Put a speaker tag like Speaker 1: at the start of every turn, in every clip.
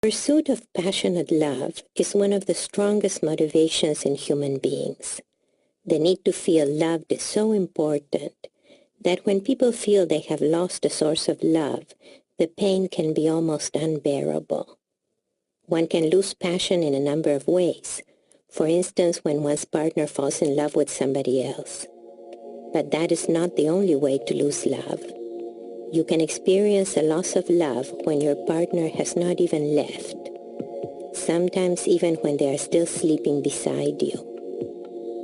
Speaker 1: pursuit of passionate love is one of the strongest motivations in human beings. The need to feel loved is so important that when people feel they have lost a source of love, the pain can be almost unbearable. One can lose passion in a number of ways, for instance, when one's partner falls in love with somebody else. But that is not the only way to lose love. You can experience a loss of love when your partner has not even left, sometimes even when they are still sleeping beside you.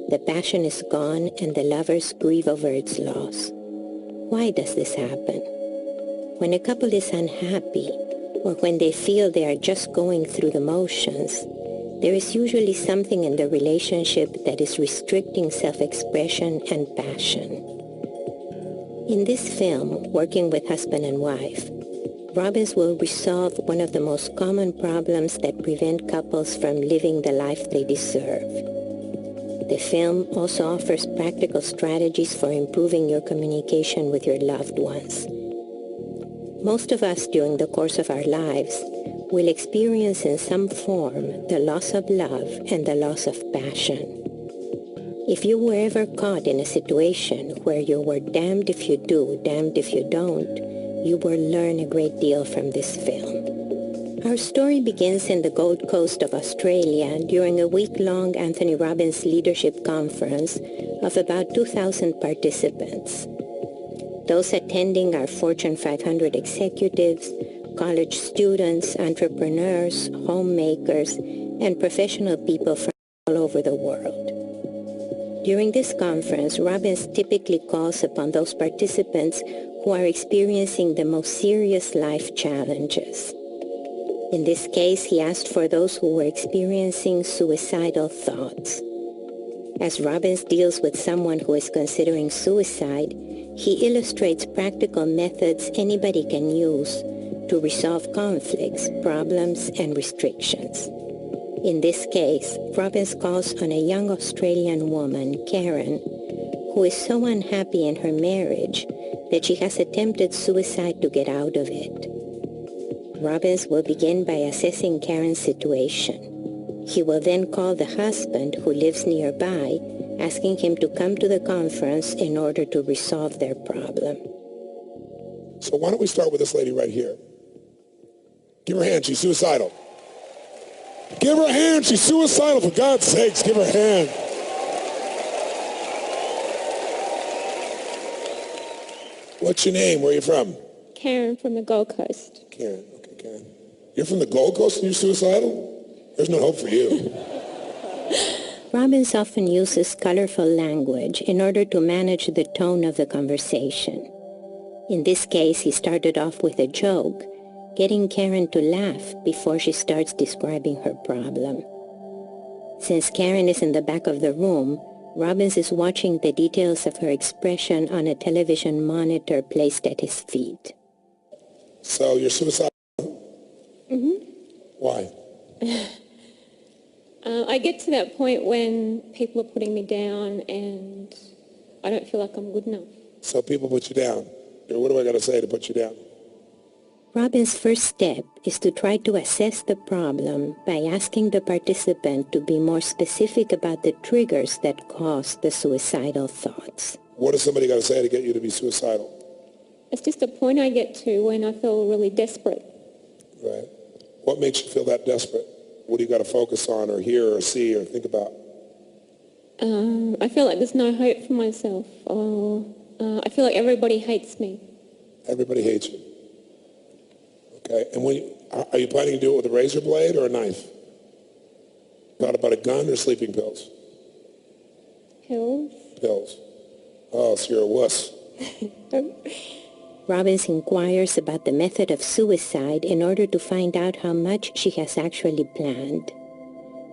Speaker 1: The passion is gone and the lovers grieve over its loss. Why does this happen? When a couple is unhappy, or when they feel they are just going through the motions, there is usually something in the relationship that is restricting self-expression and passion. In this film, Working with Husband and Wife, Robbins will resolve one of the most common problems that prevent couples from living the life they deserve. The film also offers practical strategies for improving your communication with your loved ones. Most of us during the course of our lives will experience in some form the loss of love and the loss of passion. If you were ever caught in a situation where you were damned if you do, damned if you don't, you will learn a great deal from this film. Our story begins in the Gold Coast of Australia during a week-long Anthony Robbins Leadership Conference of about 2,000 participants. Those attending are Fortune 500 executives, college students, entrepreneurs, homemakers, and professional people from all over the world. During this conference, Robbins typically calls upon those participants who are experiencing the most serious life challenges. In this case, he asked for those who were experiencing suicidal thoughts. As Robbins deals with someone who is considering suicide, he illustrates practical methods anybody can use to resolve conflicts, problems, and restrictions. In this case, Robbins calls on a young Australian woman, Karen, who is so unhappy in her marriage that she has attempted suicide to get out of it. Robbins will begin by assessing Karen's situation. He will then call the husband who lives nearby, asking him to come to the conference in order to resolve their problem.
Speaker 2: So why don't we start with this lady right here? Give her a hand, she's suicidal. Give her a hand, she's suicidal, for God's sakes, give her a hand. What's your name? Where are you from?
Speaker 3: Karen from the Gold Coast.
Speaker 2: Karen, okay, Karen. You're from the Gold Coast and you're suicidal? There's no hope for you.
Speaker 1: Robbins often uses colorful language in order to manage the tone of the conversation. In this case, he started off with a joke, getting Karen to laugh before she starts describing her problem. Since Karen is in the back of the room, Robbins is watching the details of her expression on a television monitor placed at his feet.
Speaker 2: So you're suicidal?
Speaker 3: Mm-hmm.
Speaker 2: Why?
Speaker 3: I get to that point when people are putting me down and I don't feel like I'm good enough.
Speaker 2: So people put you down. What do I got to say to put you down?
Speaker 1: Robbins' first step is to try to assess the problem by asking the participant to be more specific about the triggers that cause the suicidal thoughts.
Speaker 2: What does somebody got to say to get you to be suicidal?
Speaker 3: It's just a point I get to when I feel really desperate.
Speaker 2: Right. What makes you feel that desperate? What do you got to focus on or hear or see or think about?
Speaker 3: I feel like there's no hope for myself. I feel like everybody hates me.
Speaker 2: Everybody hates you. Okay. And are you planning to do it with a razor blade or a knife? Thought about a gun or sleeping pills?
Speaker 3: Pills.
Speaker 2: Pills. Oh, so you're a wuss.
Speaker 1: Robbins inquires about the method of suicide in order to find out how much she has actually planned.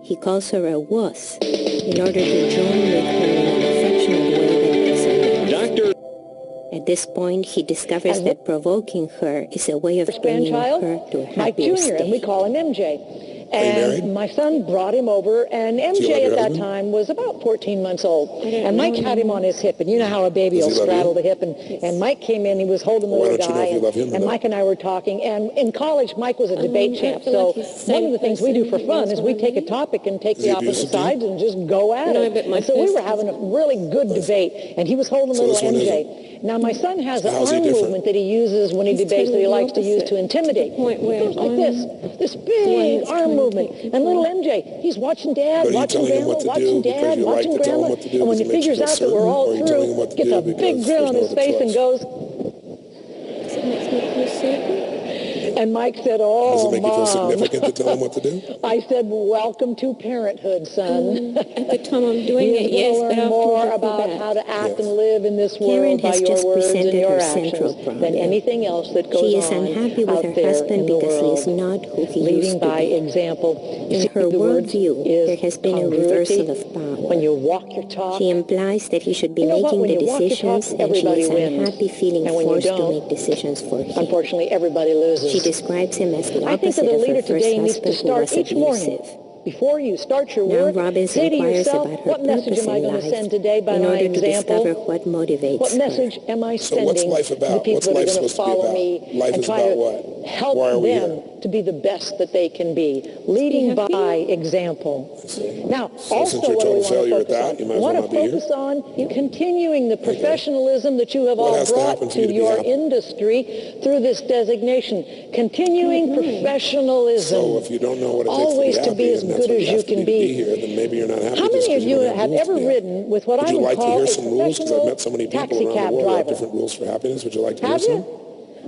Speaker 1: He calls her a wuss in order to join with her in an affectionate way that makes her laugh.
Speaker 4: Doctor.
Speaker 1: At this point, he discovers that provoking her is a way of bringing her to a happier
Speaker 5: Mike Jr.,
Speaker 1: state.
Speaker 5: and we call him MJ.
Speaker 2: married?
Speaker 4: And my son brought him over, and
Speaker 2: Do you love
Speaker 4: MJ
Speaker 2: your
Speaker 4: at that
Speaker 2: husband?
Speaker 4: time was about 14 months old.
Speaker 3: don't
Speaker 4: And Mike
Speaker 3: know
Speaker 4: had him on his hip, and you know how a baby
Speaker 2: Does
Speaker 4: will
Speaker 2: he love
Speaker 4: straddle
Speaker 2: you?
Speaker 4: the hip, and Mike came in, he was holding the
Speaker 2: Well, why
Speaker 4: little
Speaker 2: don't you know
Speaker 4: guy,
Speaker 2: if you love him or
Speaker 4: and
Speaker 2: not?
Speaker 4: Mike and I were talking, and in college, Mike was a debate
Speaker 3: I
Speaker 4: champ,
Speaker 3: feel
Speaker 4: so
Speaker 3: like he's the
Speaker 4: one
Speaker 3: same
Speaker 4: of the things we do for
Speaker 3: person he
Speaker 4: fun
Speaker 3: was
Speaker 4: is we
Speaker 3: when I
Speaker 4: take a
Speaker 3: met him.
Speaker 4: topic and take
Speaker 2: Is
Speaker 4: the
Speaker 2: he
Speaker 4: opposite
Speaker 2: abusive to you?
Speaker 4: sides and just go at
Speaker 3: No,
Speaker 4: it.
Speaker 3: but my
Speaker 4: And so we
Speaker 3: first
Speaker 4: were having a really good debate, and he was holding
Speaker 2: So
Speaker 4: little
Speaker 2: this one
Speaker 4: MJ. Now, my son has an
Speaker 2: how's he
Speaker 4: arm
Speaker 2: different?
Speaker 4: movement that he uses when he
Speaker 3: He's
Speaker 4: debates that he
Speaker 3: totally
Speaker 4: likes to use to
Speaker 3: opposite,
Speaker 4: intimidate.
Speaker 3: to the point
Speaker 4: He
Speaker 3: where
Speaker 4: goes like
Speaker 3: I'm
Speaker 4: this
Speaker 3: the one
Speaker 4: big
Speaker 3: that's
Speaker 4: arm
Speaker 3: trying to
Speaker 4: movement.
Speaker 3: take
Speaker 4: And little
Speaker 3: control.
Speaker 4: MJ, he's watching Dad,
Speaker 2: But are you
Speaker 4: watching
Speaker 2: telling him
Speaker 4: Grandma,
Speaker 2: what to
Speaker 4: watching
Speaker 2: do because
Speaker 4: Dad,
Speaker 2: you like
Speaker 4: watching
Speaker 2: to tell him
Speaker 4: Grandma.
Speaker 2: what to do
Speaker 4: And when
Speaker 2: because
Speaker 4: he
Speaker 2: it makes you
Speaker 4: figures
Speaker 2: feel
Speaker 4: out that we're
Speaker 2: certain? Or
Speaker 4: all
Speaker 2: are you telling him
Speaker 4: through,
Speaker 2: what to
Speaker 4: gets
Speaker 2: do
Speaker 4: a big
Speaker 2: because
Speaker 4: grin
Speaker 2: there's
Speaker 4: on
Speaker 2: no
Speaker 4: his
Speaker 2: other
Speaker 4: face and
Speaker 2: choice?
Speaker 4: goes,
Speaker 3: It makes me feel certain.
Speaker 4: and Mike said,
Speaker 2: Does
Speaker 4: oh,
Speaker 2: it make you feel
Speaker 4: Mom.
Speaker 2: significant to tell him what to do?
Speaker 4: I said, welcome to parenthood, son.
Speaker 3: At the time I'm doing
Speaker 4: He is
Speaker 3: it, yes,
Speaker 4: going
Speaker 3: but
Speaker 4: to learn
Speaker 3: afterwards
Speaker 4: more
Speaker 3: I feel
Speaker 4: about
Speaker 3: bad.
Speaker 4: how to act
Speaker 2: Yes.
Speaker 4: and live in this
Speaker 1: Karen
Speaker 4: world by
Speaker 1: has
Speaker 4: your
Speaker 1: just
Speaker 4: words and
Speaker 1: presented
Speaker 4: your
Speaker 1: her
Speaker 4: actions
Speaker 1: central
Speaker 4: than
Speaker 1: problem.
Speaker 4: anything else that goes
Speaker 1: She is
Speaker 4: on
Speaker 1: unhappy with
Speaker 4: out
Speaker 1: her
Speaker 4: there
Speaker 1: husband
Speaker 4: in the
Speaker 1: because he
Speaker 4: world.
Speaker 1: is not who he
Speaker 4: Leading
Speaker 1: used to
Speaker 4: by
Speaker 1: be.
Speaker 4: example. You
Speaker 1: In
Speaker 4: see,
Speaker 1: her
Speaker 4: the word
Speaker 1: worldview,
Speaker 4: is
Speaker 1: there has been a
Speaker 4: congruity.
Speaker 1: reversal of power.
Speaker 4: When you walk your talk,
Speaker 1: She implies that he should be
Speaker 4: you know what?
Speaker 1: making
Speaker 4: When
Speaker 1: the
Speaker 4: you walk your talk,
Speaker 1: decisions, and she
Speaker 4: everybody
Speaker 1: is
Speaker 4: wins.
Speaker 1: unhappy feeling
Speaker 4: And when you
Speaker 1: forced to
Speaker 4: don't,
Speaker 1: make decisions for him.
Speaker 4: unfortunately, everybody loses.
Speaker 1: She describes him as the
Speaker 4: I think that
Speaker 1: opposite
Speaker 4: a
Speaker 1: of her
Speaker 4: leader
Speaker 1: first
Speaker 4: today needs to
Speaker 1: husband, who
Speaker 4: start
Speaker 1: was
Speaker 4: each morning.
Speaker 1: abusive.
Speaker 4: Before you start your
Speaker 1: Now
Speaker 4: work,
Speaker 1: Robbins
Speaker 4: say to
Speaker 1: inquires
Speaker 4: yourself,
Speaker 1: about her
Speaker 4: what message
Speaker 1: purpose
Speaker 4: am I
Speaker 1: in
Speaker 4: going to
Speaker 1: life
Speaker 4: send today by
Speaker 1: in
Speaker 4: my
Speaker 1: order to discover
Speaker 4: example?
Speaker 1: what motivates
Speaker 4: What
Speaker 1: her.
Speaker 4: message am I
Speaker 2: So what's
Speaker 4: sending
Speaker 2: life
Speaker 4: to the
Speaker 2: about?
Speaker 4: people
Speaker 2: What's
Speaker 4: that are
Speaker 2: life
Speaker 4: going to
Speaker 2: supposed to be
Speaker 4: follow
Speaker 2: about?
Speaker 4: me
Speaker 2: Life
Speaker 4: and
Speaker 2: is
Speaker 4: try
Speaker 2: about
Speaker 4: to
Speaker 2: what?
Speaker 4: help
Speaker 2: Why are we
Speaker 4: them
Speaker 2: here?
Speaker 4: to be the best that they can be, leading
Speaker 3: happy?
Speaker 4: by example. Now,
Speaker 2: So since
Speaker 4: also,
Speaker 2: you're
Speaker 4: what do we
Speaker 2: total
Speaker 4: want to
Speaker 2: failure at
Speaker 4: focus
Speaker 2: that,
Speaker 4: on?
Speaker 2: you
Speaker 4: We
Speaker 2: might as well
Speaker 4: want to
Speaker 2: not be here.
Speaker 4: focus on continuing the professionalism that you have
Speaker 2: What
Speaker 4: all
Speaker 2: has to
Speaker 4: brought
Speaker 2: happen for you
Speaker 4: to
Speaker 2: to be
Speaker 4: your
Speaker 2: happy?
Speaker 4: industry through this designation. Continuing professionalism.
Speaker 2: So if you don't know what it takes
Speaker 4: Always
Speaker 2: to
Speaker 4: to
Speaker 2: be
Speaker 4: be
Speaker 2: happy,
Speaker 4: as
Speaker 2: and that's
Speaker 4: good
Speaker 2: what
Speaker 4: as
Speaker 2: you
Speaker 4: you
Speaker 2: have to
Speaker 4: can
Speaker 2: be here, then maybe you're not happy
Speaker 4: How
Speaker 2: just
Speaker 4: many
Speaker 2: because
Speaker 4: of
Speaker 2: you
Speaker 4: you
Speaker 2: don't
Speaker 4: have
Speaker 2: rules to
Speaker 4: ever
Speaker 2: be happy.
Speaker 4: ridden with what
Speaker 2: Would
Speaker 4: I
Speaker 2: you
Speaker 4: would
Speaker 2: like to
Speaker 4: call
Speaker 2: hear
Speaker 4: a
Speaker 2: some rules? Because I've
Speaker 4: professional
Speaker 2: met so many people
Speaker 4: taxi
Speaker 2: around the
Speaker 4: cab
Speaker 2: world who have
Speaker 4: driver?
Speaker 2: different rules for happiness. Would you like to hear
Speaker 4: Have
Speaker 2: some?
Speaker 4: you?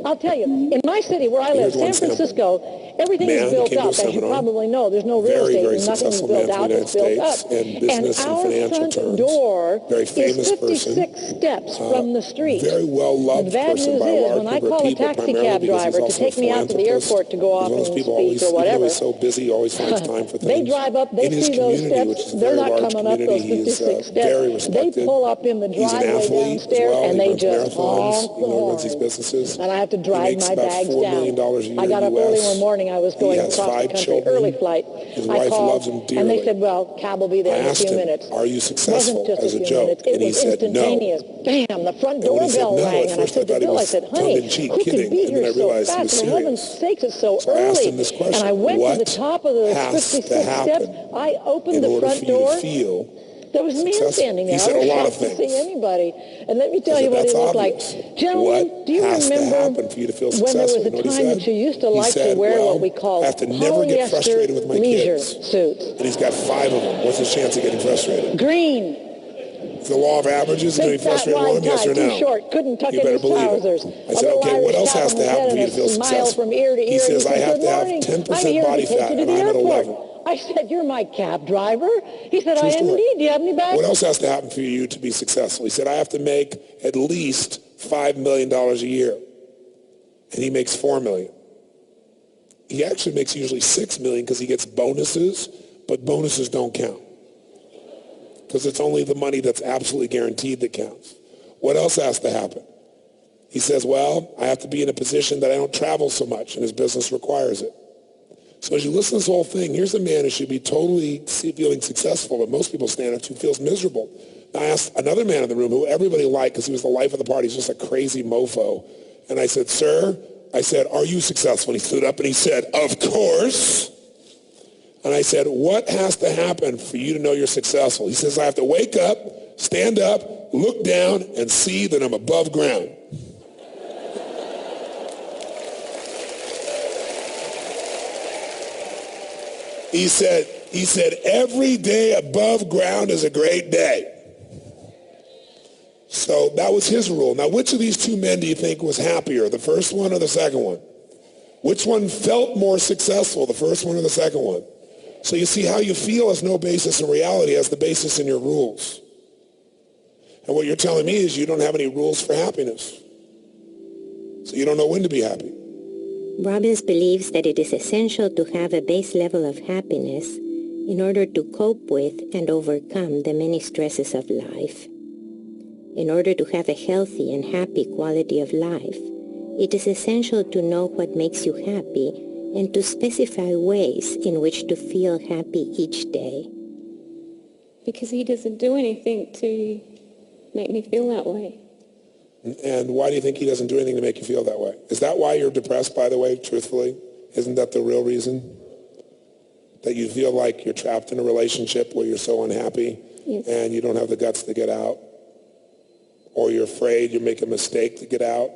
Speaker 4: I'll tell you, in my city where I live,
Speaker 2: Here's one
Speaker 4: San
Speaker 2: sample.
Speaker 4: Francisco, everything is
Speaker 2: Man who
Speaker 4: built
Speaker 2: came to a
Speaker 4: up. As you
Speaker 2: seminar,
Speaker 4: probably know, there's no real
Speaker 2: very,
Speaker 4: estate
Speaker 2: very
Speaker 4: and nothing's
Speaker 2: successful
Speaker 4: built
Speaker 2: man from
Speaker 4: out,
Speaker 2: the
Speaker 4: it's
Speaker 2: United
Speaker 4: built up.
Speaker 2: States in business and
Speaker 4: our
Speaker 2: financial
Speaker 4: front
Speaker 2: terms.
Speaker 4: door
Speaker 2: Very
Speaker 4: is
Speaker 2: famous
Speaker 4: 56
Speaker 2: person.
Speaker 4: steps from the street.
Speaker 2: Very well-loved
Speaker 4: And the bad
Speaker 2: person
Speaker 4: news
Speaker 2: by a
Speaker 4: is,
Speaker 2: large
Speaker 4: when I
Speaker 2: number of
Speaker 4: call a
Speaker 2: people,
Speaker 4: taxi
Speaker 2: primarily
Speaker 4: cab
Speaker 2: because he's
Speaker 4: driver to
Speaker 2: also a
Speaker 4: take me out to the
Speaker 2: philanthropist.
Speaker 4: airport to go
Speaker 2: He's
Speaker 4: off
Speaker 2: one of those
Speaker 4: and
Speaker 2: people
Speaker 4: speak
Speaker 2: always,
Speaker 4: or
Speaker 2: even though
Speaker 4: whatever,
Speaker 2: he's so busy, always finds time for things.
Speaker 4: they drive up, they
Speaker 2: in his
Speaker 4: see those
Speaker 2: community, which
Speaker 4: steps,
Speaker 2: is a
Speaker 4: they're
Speaker 2: very
Speaker 4: not
Speaker 2: large
Speaker 4: coming up
Speaker 2: community,
Speaker 4: those
Speaker 2: he is
Speaker 4: 56
Speaker 2: very
Speaker 4: steps. They
Speaker 2: respected.
Speaker 4: pull up in the
Speaker 2: He's an
Speaker 4: driveway
Speaker 2: athlete as
Speaker 4: downstairs
Speaker 2: well.
Speaker 4: and
Speaker 2: He
Speaker 4: they
Speaker 2: runs
Speaker 4: just
Speaker 2: marathons.
Speaker 4: honk
Speaker 2: He
Speaker 4: the
Speaker 2: runs these
Speaker 4: horn.
Speaker 2: businesses.
Speaker 4: And I have to
Speaker 2: He
Speaker 4: drive
Speaker 2: makes
Speaker 4: my
Speaker 2: about
Speaker 4: bags
Speaker 2: $4
Speaker 4: down.
Speaker 2: million a year
Speaker 4: I got
Speaker 2: in
Speaker 4: up
Speaker 2: the
Speaker 4: early
Speaker 2: US.
Speaker 4: one morning. I was
Speaker 2: He
Speaker 4: going
Speaker 2: has
Speaker 4: across the
Speaker 2: 5
Speaker 4: country,
Speaker 2: children.
Speaker 4: early flight.
Speaker 2: His
Speaker 4: I
Speaker 2: wife
Speaker 4: called,
Speaker 2: loves him
Speaker 4: and
Speaker 2: dearly.
Speaker 4: they said, well, Cab will be there
Speaker 2: I
Speaker 4: in a
Speaker 2: asked
Speaker 4: few
Speaker 2: him,
Speaker 4: minutes.
Speaker 2: are you
Speaker 4: It wasn't
Speaker 2: successful
Speaker 4: just
Speaker 2: as
Speaker 4: a
Speaker 2: a
Speaker 4: few
Speaker 2: joke?
Speaker 4: minutes. It
Speaker 2: And he
Speaker 4: was
Speaker 2: said, no.
Speaker 4: instantaneous. Bam, the front
Speaker 2: And when he said
Speaker 4: doorbell
Speaker 2: no,
Speaker 4: rang.
Speaker 2: at
Speaker 4: And I
Speaker 2: first I
Speaker 4: said to
Speaker 2: thought he
Speaker 4: Bill, I
Speaker 2: was
Speaker 4: said, honey,
Speaker 2: tongue-in-cheek
Speaker 4: who
Speaker 2: kidding,
Speaker 4: could be
Speaker 2: and then
Speaker 4: here
Speaker 2: I
Speaker 4: so
Speaker 2: realized he
Speaker 4: fast?
Speaker 2: was
Speaker 4: For heaven's
Speaker 2: serious.
Speaker 4: sakes, it's so
Speaker 2: So I asked
Speaker 4: early.
Speaker 2: him this question:
Speaker 4: And I went to the
Speaker 2: what
Speaker 4: top of the
Speaker 2: has
Speaker 4: 56
Speaker 2: to
Speaker 4: steps.
Speaker 2: happen
Speaker 4: I opened
Speaker 2: in
Speaker 4: the
Speaker 2: order
Speaker 4: front
Speaker 2: for you to
Speaker 4: door.
Speaker 2: feel
Speaker 4: There was a man
Speaker 2: successful?
Speaker 4: standing there.
Speaker 2: He said
Speaker 4: I
Speaker 2: a
Speaker 4: was
Speaker 2: lot of
Speaker 4: shocked to see
Speaker 2: things.
Speaker 4: anybody. And let me tell
Speaker 2: I
Speaker 4: you
Speaker 2: said,
Speaker 4: what he
Speaker 2: that's
Speaker 4: looked
Speaker 2: obvious.
Speaker 4: like. Gentlemen,
Speaker 2: What
Speaker 4: do you
Speaker 2: has to
Speaker 4: remember
Speaker 2: happen for you to feel
Speaker 4: when there was
Speaker 2: successful?
Speaker 4: a
Speaker 2: You know what he
Speaker 4: time
Speaker 2: said?
Speaker 4: that you used to
Speaker 2: He
Speaker 4: like to
Speaker 2: said,
Speaker 4: wear
Speaker 2: well,
Speaker 4: what we call
Speaker 2: I have to never get frustrated with my
Speaker 4: leisure
Speaker 2: kids.
Speaker 4: suits?
Speaker 2: And he's got 5 of them. What's his chance of getting frustrated?
Speaker 4: Green.
Speaker 2: The law of averages, going to
Speaker 4: Big
Speaker 2: be
Speaker 4: fat
Speaker 2: frustrated with
Speaker 4: wide
Speaker 2: him, yes
Speaker 4: tie,
Speaker 2: or
Speaker 4: too
Speaker 2: no?
Speaker 4: short, couldn't tuck
Speaker 2: You
Speaker 4: in
Speaker 2: better
Speaker 4: his
Speaker 2: believe
Speaker 4: trousers.
Speaker 2: it. I
Speaker 4: A
Speaker 2: said,
Speaker 4: little
Speaker 2: okay, what
Speaker 4: Irish
Speaker 2: else
Speaker 4: cap
Speaker 2: has
Speaker 4: on
Speaker 2: to
Speaker 4: his
Speaker 2: happen
Speaker 4: head
Speaker 2: for
Speaker 4: and
Speaker 2: you
Speaker 4: a
Speaker 2: to feel
Speaker 4: smile
Speaker 2: successful?
Speaker 4: from ear to ear.
Speaker 2: He
Speaker 4: And
Speaker 2: says,
Speaker 4: he
Speaker 2: I
Speaker 4: said,
Speaker 2: have
Speaker 4: good
Speaker 2: to have
Speaker 4: morning.
Speaker 2: 10%
Speaker 4: I'm here
Speaker 2: body
Speaker 4: to take
Speaker 2: fat,
Speaker 4: you to
Speaker 2: and
Speaker 4: the
Speaker 2: I'm at
Speaker 4: airport.
Speaker 2: 11.
Speaker 4: I said, you're my cab driver. He said,
Speaker 2: True
Speaker 4: I am
Speaker 2: story.
Speaker 4: indeed. Do you have any bags?
Speaker 2: What else has to happen for you to be successful? He said, I have to make at least $5 million a year. And he makes $4 million. He actually makes usually $6 million because he gets bonuses, but bonuses don't count. Because it's only the money that's absolutely guaranteed that counts. What else has to happen? He says, well, I have to be in a position that I don't travel so much, and his business requires it. So as you listen to this whole thing, here's a man who should be totally feeling successful, but most people stand up to feels miserable. Now, I asked another man in the room who everybody liked because he was the life of the party. He's just a crazy mofo. And I said, sir, I said, are you successful? And he stood up and he said, of course. And I said, what has to happen for you to know you're successful? He says, I have to wake up, stand up, look down, and see that I'm above ground. He said, every day above ground is a great day. So that was his rule. Now, which of these two men do you think was happier, the first one or the second one? Which one felt more successful, the first one or the second one? So you see, how you feel has no basis in reality, it has the basis in your rules. And what you're telling me is you don't have any rules for happiness. So you don't know when to be happy.
Speaker 1: Robbins believes that it is essential to have a base level of happiness in order to cope with and overcome the many stresses of life. In order to have a healthy and happy quality of life, it is essential to know what makes you happy and to specify ways in which to feel happy each day.
Speaker 3: Because he doesn't do anything to make me feel that way.
Speaker 2: And why do you think he doesn't do anything to make you feel that way? Is that why you're depressed, by the way, truthfully? Isn't that the real reason? That you feel like you're trapped in a relationship where you're so unhappy
Speaker 3: Yes.
Speaker 2: and you don't have the guts to get out? Or you're afraid you make a mistake to get out?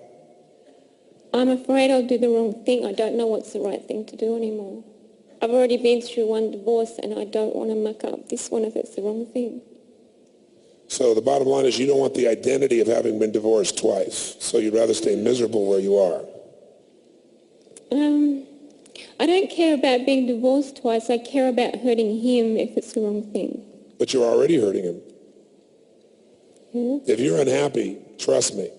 Speaker 3: I'm afraid I'll do the wrong thing. I don't know what's the right thing to do anymore. I've already been through one divorce and I don't want to muck up this one if it's the wrong thing.
Speaker 2: So the bottom line is you don't want the identity of having been divorced twice. So you'd rather stay miserable where you are.
Speaker 3: I don't care about being divorced twice. I care about hurting him if it's the wrong thing.
Speaker 2: But you're already hurting him.
Speaker 3: Yeah.
Speaker 2: If you're unhappy, trust me.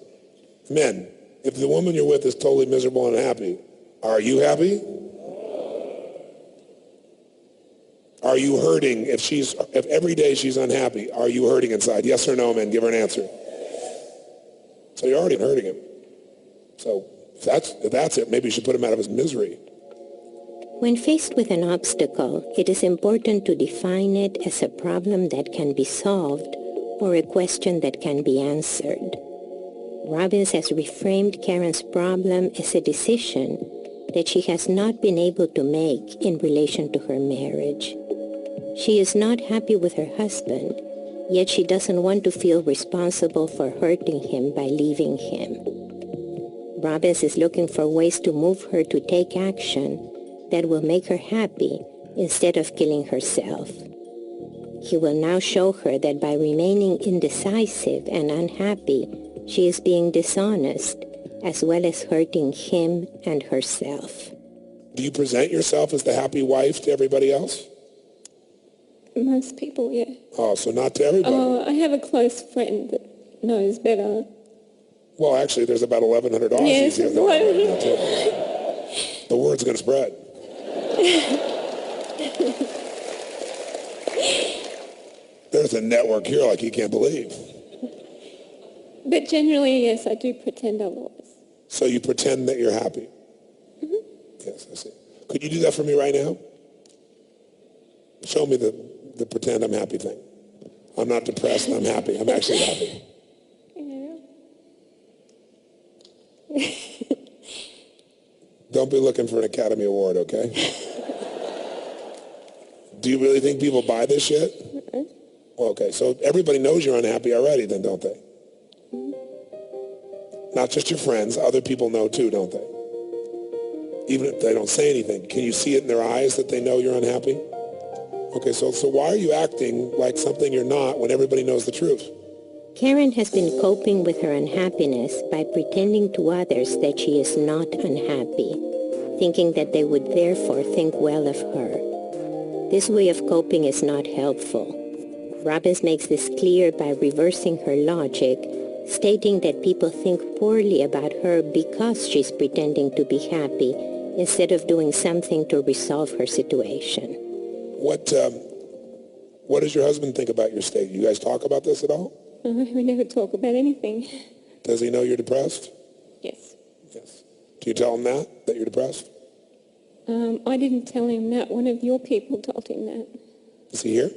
Speaker 2: Men, if the woman you're with is totally miserable and unhappy, are you happy? Are you hurting if every day she's unhappy? Are you hurting inside? Yes or no, men? Give her an answer. So you're already hurting him. So if that's it, maybe you should put him out of his misery.
Speaker 1: When faced with an obstacle, it is important to define it as a problem that can be solved or a question that can be answered. Robbins has reframed Karen's problem as a decision that she has not been able to make in relation to her marriage. She is not happy with her husband, yet she doesn't want to feel responsible for hurting him by leaving him. Robbins is looking for ways to move her to take action that will make her happy instead of killing herself. He will now show her that by remaining indecisive and unhappy, she is being dishonest, as well as hurting him and herself.
Speaker 2: Do you present yourself as the happy wife to everybody else?
Speaker 3: Most people, yeah.
Speaker 2: Oh, so not to everybody.
Speaker 3: I have a close friend that knows better.
Speaker 2: Well, actually, there's about 1,100 Aussies
Speaker 3: Yes,
Speaker 2: here. The word's going to spread. There's a network here like you can't believe.
Speaker 3: But generally, yes, I do pretend otherwise.
Speaker 2: So you pretend that you're happy?
Speaker 3: Mm-hmm.
Speaker 2: Yes, I see. Could you do that for me right now? Show me the pretend I'm happy thing. I'm not depressed, I'm happy. I'm actually happy.
Speaker 3: Yeah.
Speaker 2: Don't be looking for an Academy Award, okay? Do you really think people buy this shit?
Speaker 3: Mm-hmm.
Speaker 2: Well, okay, so everybody knows you're unhappy already then, don't they? Not just your friends, other people know too, don't they? Even if they don't say anything. Can you see it in their eyes that they know you're unhappy? Okay, so why are you acting like something you're not when everybody knows the truth?
Speaker 1: Karen has been coping with her unhappiness by pretending to others that she is not unhappy, thinking that they would therefore think well of her. This way of coping is not helpful. Robbins makes this clear by reversing her logic, stating that people think poorly about her because she's pretending to be happy instead of doing something to resolve her situation.
Speaker 2: What does your husband think about your state? You guys talk about this at all?
Speaker 3: We never talk about anything.
Speaker 2: Does he know you're depressed?
Speaker 3: Yes.
Speaker 2: Yes. Do you tell him that you're depressed?
Speaker 3: I didn't tell him that. One of your people told him that.
Speaker 2: Is he here?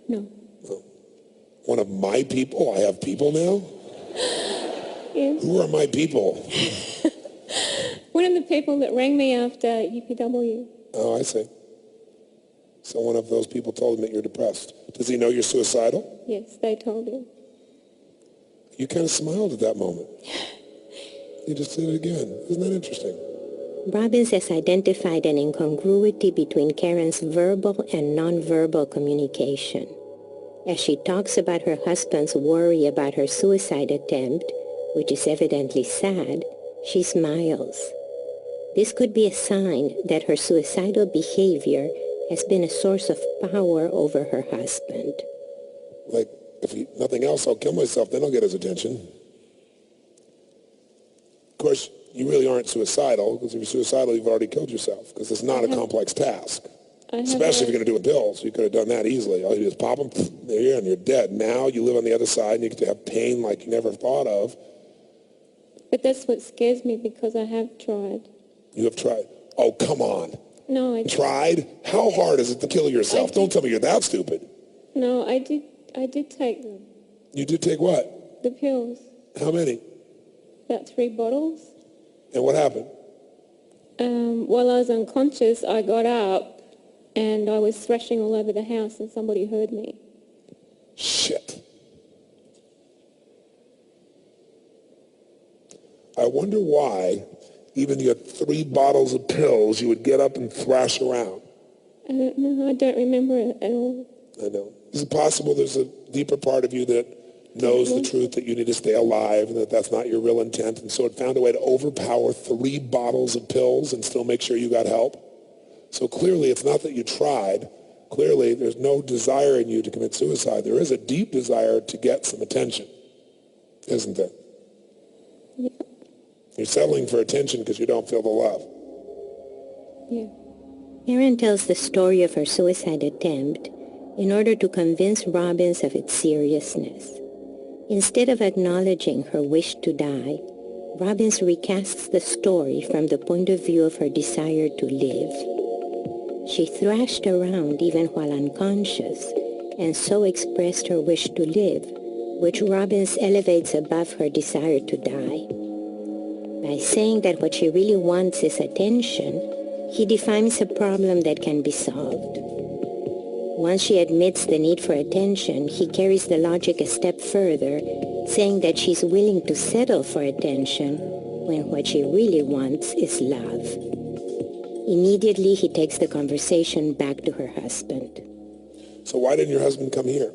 Speaker 3: No.
Speaker 2: Oh. One of my people? I have people now?
Speaker 3: Yes.
Speaker 2: Who are my people?
Speaker 3: One of the people that rang me after UPW.
Speaker 2: Oh, I see. So one of those people told him that you're depressed. Does he know you're suicidal?
Speaker 3: Yes, they told him.
Speaker 2: You kind of smiled at that moment. You just did it again. Isn't that interesting?
Speaker 1: Robbins has identified an incongruity between Karen's verbal and nonverbal communication. As she talks about her husband's worry about her suicide attempt, which is evidently sad, she smiles. This could be a sign that her suicidal behavior has been a source of power over her husband.
Speaker 2: Like, nothing else, I'll kill myself, then I'll get his attention. Of course, you really aren't suicidal, because if you're suicidal, you've already killed yourself, because it's not a complex task. Especially if you're going to do it with pills. You could have done that easily. All you do is pop them, they're here, and you're dead. Now you live on the other side, and you get to have pain like you never thought of.
Speaker 3: But that's what scares me because I have tried.
Speaker 2: You have tried. Oh, come on.
Speaker 3: No, I did.
Speaker 2: Tried? How hard is it to kill yourself? Don't tell me you're that stupid.
Speaker 3: No, I did take them.
Speaker 2: You did take what?
Speaker 3: The pills.
Speaker 2: How many?
Speaker 3: About 3 bottles.
Speaker 2: And what happened?
Speaker 3: While I was unconscious, I got up and I was thrashing all over the house and somebody heard me.
Speaker 2: Shit. I wonder why, even you had 3 bottles of pills, you would get up and thrash around.
Speaker 3: I don't know. I don't remember it at all.
Speaker 2: I know. Is it possible there's a deeper part of you that knows the truth, that you need to stay alive, and that that's not your real intent, and so it found a way to overpower 3 bottles of pills and still make sure you got help? So clearly it's not that you tried. Clearly there's no desire in you to commit suicide. There is a deep desire to get some attention, isn't there?
Speaker 3: Yeah.
Speaker 2: You're settling for attention because you don't feel the love.
Speaker 3: Yeah.
Speaker 1: Karen tells the story of her suicide attempt in order to convince Robbins of its seriousness. Instead of acknowledging her wish to die, Robbins recasts the story from the point of view of her desire to live. She thrashed around even while unconscious, and so expressed her wish to live, which Robbins elevates above her desire to die. By saying that what she really wants is attention, he defines a problem that can be solved. Once she admits the need for attention, he carries the logic a step further, saying that she's willing to settle for attention when what she really wants is love. Immediately, he takes the conversation back to her husband.
Speaker 2: So why didn't your husband come here?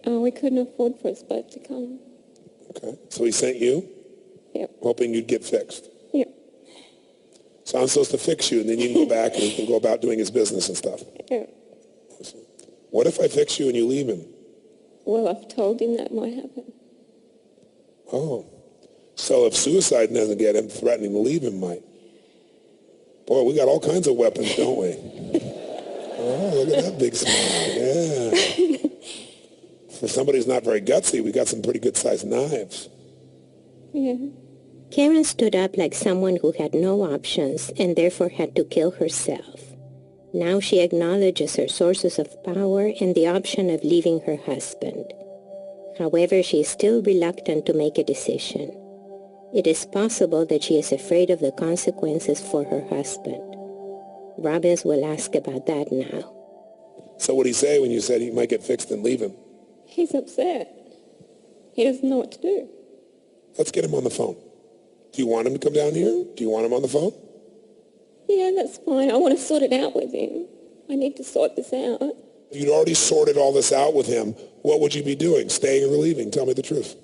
Speaker 3: We couldn't afford for us both to come.
Speaker 2: Okay. So he sent you,
Speaker 3: Yep.
Speaker 2: hoping you'd get fixed.
Speaker 3: Yep.
Speaker 2: So I'm supposed to fix you, and then you can go back and he can go about doing his business and stuff.
Speaker 3: Yep.
Speaker 2: What if I fix you and you leave him?
Speaker 3: Well, I've told him that might happen.
Speaker 2: Oh. So if suicide doesn't get him, threatening to leave him might. Boy, we got all kinds of weapons, don't we? Oh, look at that big smile. Yeah. For somebody who's not very gutsy, we got some pretty good-sized knives.
Speaker 3: Yeah.
Speaker 1: Karen stood up like someone who had no options and therefore had to kill herself. Now she acknowledges her sources of power and the option of leaving her husband. However, she is still reluctant to make a decision. It is possible that she is afraid of the consequences for her husband. Robbins will ask about that now.
Speaker 2: So what did he say when you said he might get fixed and leave him?
Speaker 3: He's upset. He doesn't know what to do.
Speaker 2: Let's get him on the phone. Do you want him to come down here? Do you want him on the phone?
Speaker 3: Yeah, that's fine. I want to sort it out with him. I need to sort this out.
Speaker 2: If you'd already sorted all this out with him, what would you be doing? Staying or leaving? Tell me the truth.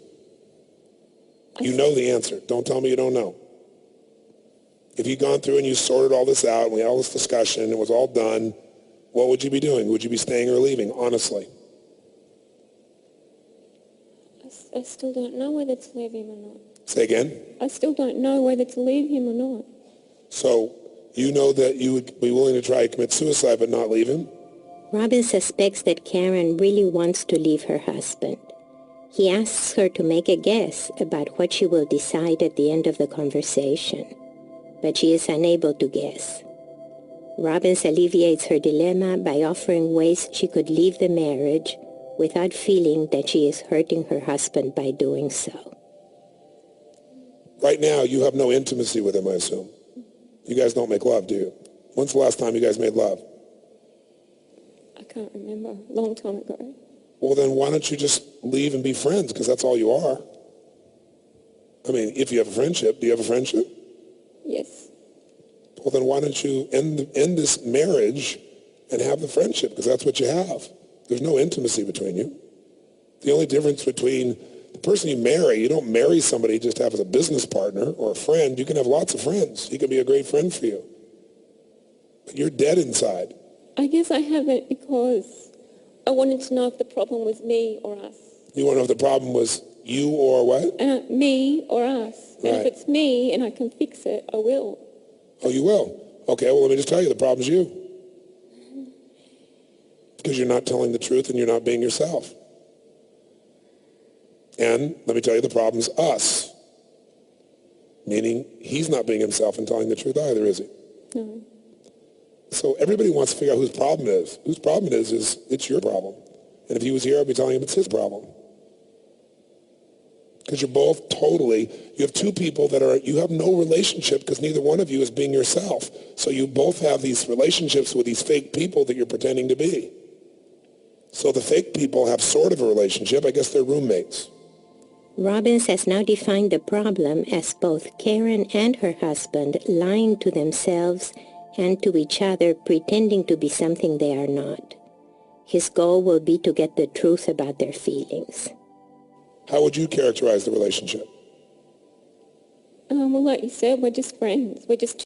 Speaker 2: You know the answer. Don't tell me you don't know. If you'd gone through and you sorted all this out and we had all this discussion and it was all done, what would you be doing? Would you be staying or leaving, honestly?
Speaker 3: I still don't know whether to leave him or not.
Speaker 2: Say again?
Speaker 3: I still don't know whether to leave him or not.
Speaker 2: So you know that you would be willing to try to commit suicide but not leave him?
Speaker 1: Robin suspects that Karen really wants to leave her husband. He asks her to make a guess about what she will decide at the end of the conversation, but she is unable to guess. Robbins alleviates her dilemma by offering ways she could leave the marriage without feeling that she is hurting her husband by doing so.
Speaker 2: Right now, you have no intimacy with him, I assume. You guys don't make love, do you? When's the last time you guys made love?
Speaker 3: I can't remember. A long time ago.
Speaker 2: Well, then why don't you just leave and be friends, because that's all you are. I mean, if you have a friendship, do you have a friendship?
Speaker 3: Yes.
Speaker 2: Well, then why don't you end this marriage and have the friendship, because that's what you have. There's no intimacy between you. The only difference between the person you marry, you don't marry somebody just to have as a business partner or a friend. You can have lots of friends. He can be a great friend for you. But you're dead inside.
Speaker 3: I guess I haven't because I wanted to know if the problem was me or us.
Speaker 2: You want to know if the problem was you or what?
Speaker 3: Me or us.
Speaker 2: Right.
Speaker 3: And if it's me and I can fix it, I will.
Speaker 2: Oh, you will? Okay, well, let me just tell you, the problem's you. Because you're not telling the truth and you're not being yourself. And let me tell you, the problem's us. Meaning he's not being himself and telling the truth either, is he?
Speaker 3: No.
Speaker 2: So everybody wants to figure out whose problem it is. Whose problem it is it's your problem. And if he was here, I'd be telling him it's his problem. Because you're both you have two people you have no relationship because neither one of you is being yourself. So you both have these relationships with these fake people that you're pretending to be. So the fake people have sort of a relationship. I guess they're roommates.
Speaker 1: Robbins has now defined the problem as both Karen and her husband lying to themselves and to each other, pretending to be something they are not. His goal will be to get the truth about their feelings.
Speaker 2: How would you characterize the relationship?
Speaker 3: Well, like you said, we're just friends. We're just